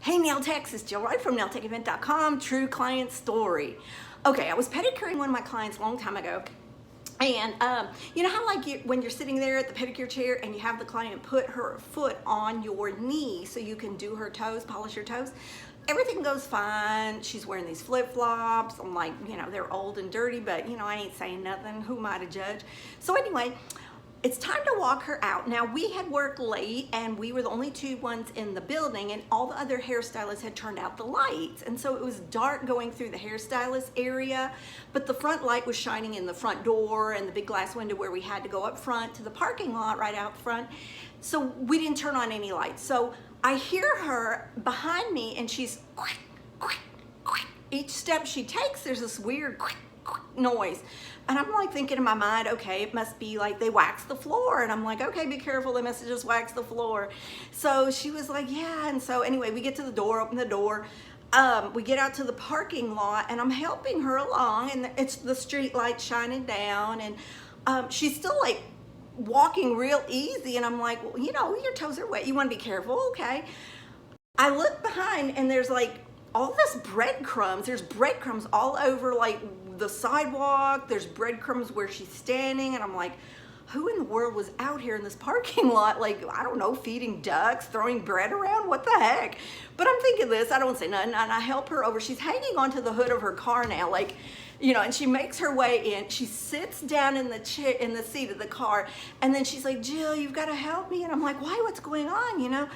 Hey Nail Techs, it's Jill Wright from nailtechevent.com, true client story. Okay, I was pedicuring one of my clients a long time ago. And you know how when you're sitting there at the pedicure chair and you have the client put her foot on your knee so you can do her toes, polish her toes? Everything goes fine. She's wearing these flip-flops. I'm like, they're old and dirty, but I ain't saying nothing. Who am I to judge? So anyway, it's time to walk her out. Now, we had worked late and we were the only two ones in the building, and all the other hairstylists had turned out the lights. And so it was dark going through the hairstylist area, but the front light was shining in the front door and the big glass window where we had to go up front to the parking lot right out front. So we didn't turn on any lights. So I hear her behind me and she's quick, quick, quick. Each step she takes, there's this weird quick, noise. And I'm like thinking in my mind, okay, it must be like they waxed the floor. And I'm like, okay, be careful, they must have just waxed the floor. So she was like, yeah. And so anyway, we get to the door, open the door. We get out to the parking lot and I'm helping her along, and it's the street light shining down, and she's still like walking real easy. And I'm like, well, your toes are wet. You want to be careful, okay? I look behind and there's like all this breadcrumbs. There's breadcrumbs all over like the sidewalk. There's breadcrumbs where she's standing, and I'm like, who in the world was out here in this parking lot, like, I don't know, feeding ducks, throwing bread around? What the heck? But I'm thinking this, I don't say nothing, and I help her over. She's hanging onto the hood of her car now, like, and she makes her way in. She sits down in the chair, in the seat of the car, and then she's like, Jill, you've got to help me. And I'm like, why? What's going on?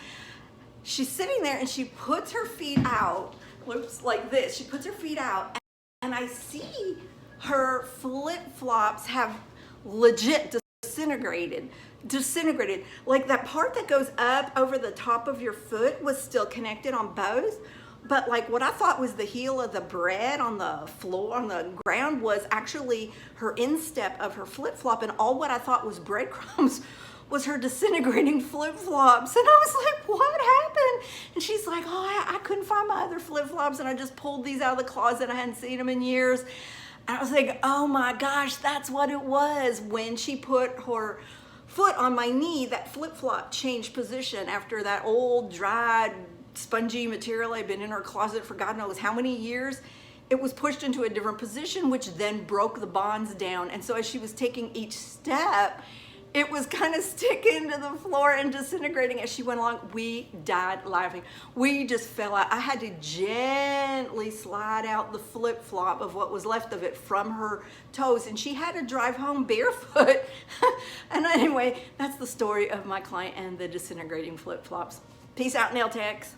She's sitting there and she puts her feet out, looks like this. She puts her feet out, and I see her flip-flops have legit disintegrated. Like that part that goes up over the top of your foot was still connected on both, but like what I thought was the heel of the bread on the floor, on the ground, was actually her instep of her flip-flop, and all what I thought was breadcrumbs was her disintegrating flip-flops. And I was like, what happened? And she's like, oh, I couldn't find my other flip-flops, and I just pulled these out of the closet. I hadn't seen them in years. And I was like, oh my gosh, that's what it was. When she put her foot on my knee, that flip-flop changed position after that old, dried, spongy material had been in her closet for God knows how many years. It was pushed into a different position, which then broke the bonds down. And so as she was taking each step, it was kind of sticking to the floor and disintegrating as she went along. We died laughing. We just fell out. I had to gently slide out the flip-flop of what was left of it from her toes, and she had to drive home barefoot. And anyway, that's the story of my client and the disintegrating flip-flops. Peace out, nail techs.